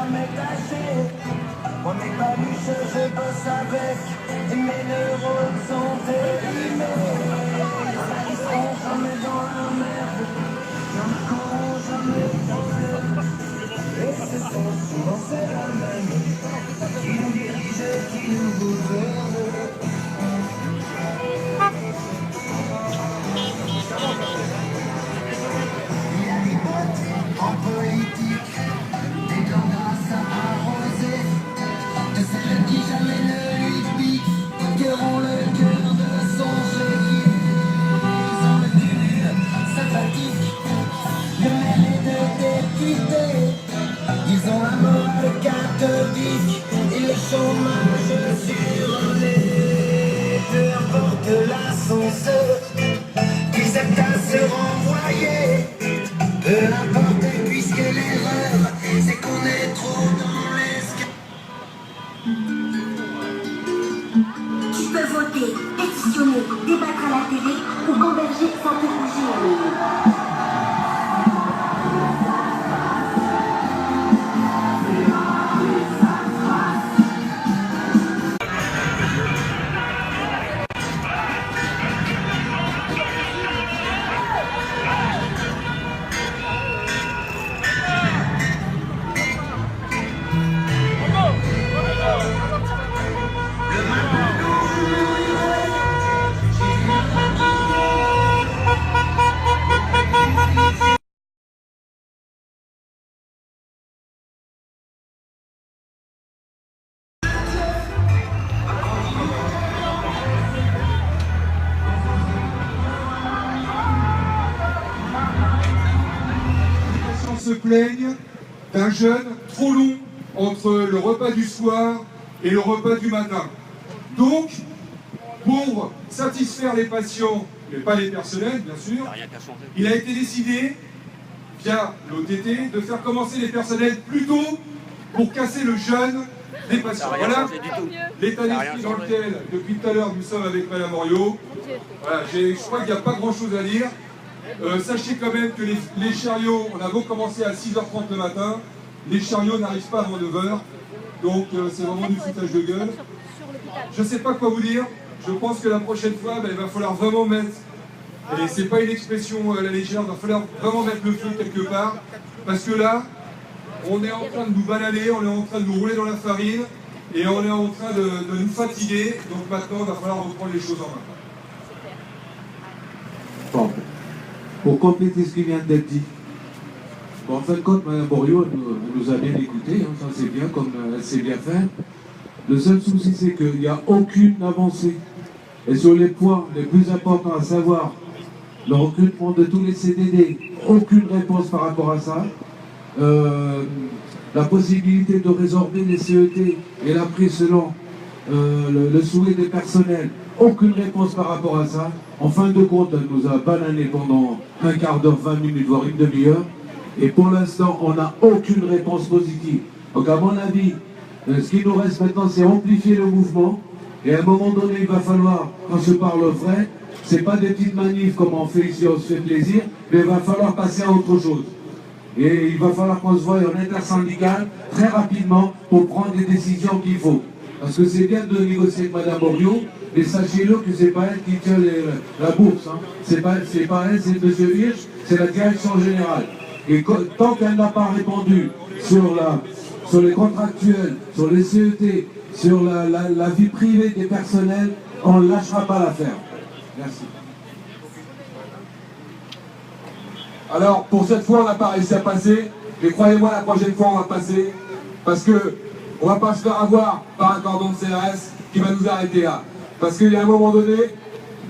jamais tâché. On n'est pas luche, je bosse avec, et mes neurones sont élimés. Ils seront jamais dans la merde, ils n'auront jamais de problème. Et ce sont souvent c'est la même, qui nous dirige, qui nous gouverne. Il y a des bottes en politique, des gants grasses à arroser, de celles qui jamais ne lui piquent, qui auront le cœur de son chéquier. Ils ont le cumul sympathique de maire et de député. Ils ont la morale catholique et le chômage sur les peu importe l'ascenseur. Ils aiment à se renvoyer, peu importe, puisque l'erreur, c'est qu'on est trop dans l'escalier. Tu peux voter, pétitionner, débattre à la télé ou gamberger sans te bouger en ligne. Se plaignent d'un jeûne trop long entre le repas du soir et le repas du matin. Donc, pour satisfaire les patients, mais pas les personnels bien sûr, il a été décidé, via l'OTT, de faire commencer les personnels plus tôt pour casser le jeûne des patients. Voilà l'état d'esprit dans lequel, depuis tout à l'heure, nous sommes avec Madame Oriot. Voilà, je crois qu'il n'y a pas grand-chose à dire. Sachez quand même que les chariots, on a beau commencer à 6h30 le matin, les chariots n'arrivent pas avant 9h, donc c'est vraiment du foutage de gueule. Je ne sais pas quoi vous dire, je pense que la prochaine fois, il va falloir vraiment mettre, et c'est pas une expression à la légère, il va falloir vraiment mettre le feu quelque part, parce que là, on est en train de nous bananer, on est en train de nous rouler dans la farine, et on est en train de nous fatiguer, donc maintenant il va falloir reprendre les choses en main. Bon. Pour compléter ce qui vient d'être dit, bon, en fin de compte, Mme Oriot nous a bien écoutés, hein, ça c'est bien, comme elle sait bien faire. Le seul souci, c'est qu'il n'y a aucune avancée. Et sur les points les plus importants, à savoir le recrutement de tous les CDD, aucune réponse par rapport à ça. La possibilité de résorber les CET et la prise selon le souhait des personnels, aucune réponse par rapport à ça. En fin de compte, elle nous a banané pendant un quart d'heure, 20 minutes, voire une demi-heure. Et pour l'instant, on n'a aucune réponse positive. Donc à mon avis, ce qui nous reste maintenant, c'est amplifier le mouvement. Et à un moment donné, il va falloir, quand je parle vrai, c'est pas des petites manifs comme on fait ici, on se fait plaisir, mais il va falloir passer à autre chose. Et il va falloir qu'on se voie en intersyndical très rapidement pour prendre les décisions qu'il faut. Parce que c'est bien de négocier avec Mme Oriot, mais sachez-le que c'est pas elle qui tient la bourse. Hein. C'est pas elle, c'est M. Hirsch, c'est la direction générale. Et tant qu'elle n'a pas répondu sur les contractuels, sur les CET, sur la vie privée des personnels, on ne lâchera pas l'affaire. Merci. Alors, pour cette fois, on n'a pas réussi à passer, mais croyez-moi, la prochaine fois, on va passer, parce que on va pas se faire avoir par un cordon de CRS qui va nous arrêter là. Parce qu'il y a un moment donné,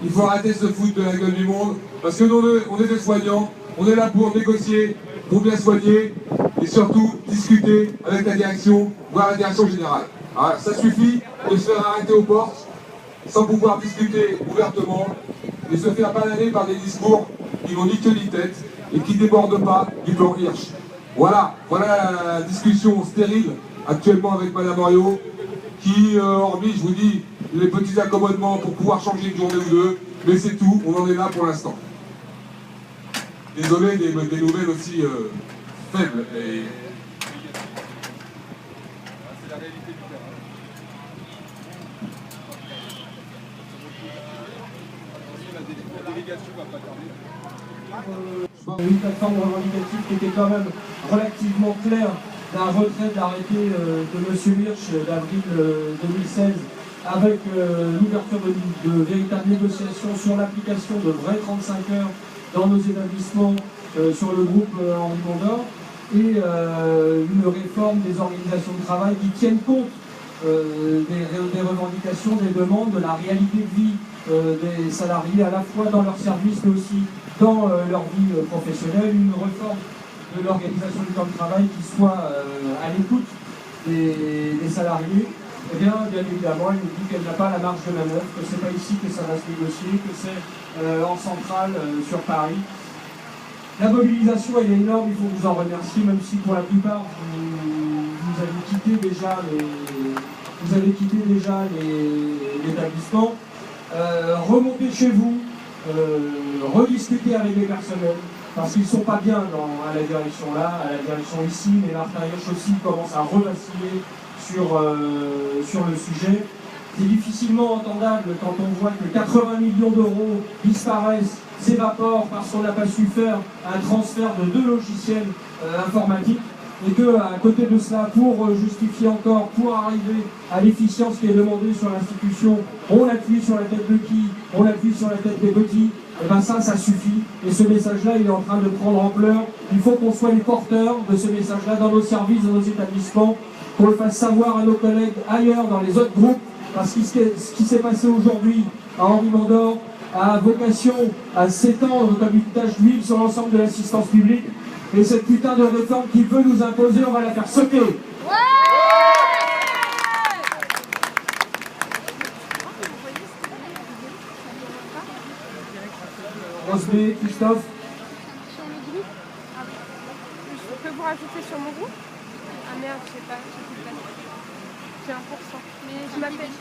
il faut arrêter de se foutre de la gueule du monde, parce que nous, on est des soignants, on est là pour négocier, pour bien soigner, et surtout discuter avec la direction, voire la direction générale. Alors, ça suffit de se faire arrêter aux portes, sans pouvoir discuter ouvertement, et se faire bananer par des discours qui n'ont ni queue ni tête, et qui ne débordent pas du plan Hirsch. Voilà la discussion stérile actuellement avec Mme Oriot, qui, hormis, je vous dis, les petits accommodements pour pouvoir changer une journée ou deux, mais c'est tout, on en est là pour l'instant. Désolé des nouvelles aussi faibles. une plateforme revendicative qui était quand même relativement claire d'un retrait de l'arrêté de M. Hirsch d'avril 2016 avec l'ouverture de véritables négociations sur l'application de vrais 35 heures dans nos établissements sur le groupe Henri Mondor et une réforme des organisations de travail qui tiennent compte des revendications, des demandes, de la réalité de vie des salariés à la fois dans leur service mais aussi dans leur vie professionnelle, une réforme de l'organisation du temps de travail qui soit à l'écoute des salariés. Eh bien évidemment, elle nous dit qu'elle n'a pas la marge de manœuvre, que c'est pas ici que ça va se négocier, que c'est en centrale sur Paris. La mobilisation elle est énorme, il faut vous en remercier, même si pour la plupart vous avez quitté déjà l'établissement. Remontez chez vous, rediscutez avec les personnels, parce qu'ils ne sont pas bien à la direction là, à la direction ici, mais Martin Hirsch aussi commence à revaciller sur le sujet. C'est difficilement entendable quand on voit que 80 millions d'euros disparaissent, s'évaporent parce qu'on n'a pas su faire un transfert de 2 logiciels informatiques et qu'à côté de cela, pour justifier encore, pour arriver à l'efficience qui est demandée sur l'institution, on appuie sur la tête de qui? On appuie sur la tête des petits. Et bien ça suffit. Et ce message-là, il est en train de prendre ampleur. Il faut qu'on soit les porteurs de ce message-là dans nos services, dans nos établissements, qu'on le fasse savoir à nos collègues ailleurs, dans les autres groupes, parce que ce qui s'est passé aujourd'hui à Henri Mondor a vocation à s'étendre comme une tache d'huile sur l'ensemble de l'assistance publique. Et cette putain de réforme qu'il veut nous imposer, on va la faire sauter. Rosé, Christophe. Sur le groupe. Je peux vous rajouter sur mon groupe? Ah merde, je sais pas. J'ai 1%. Mais je m'appelle.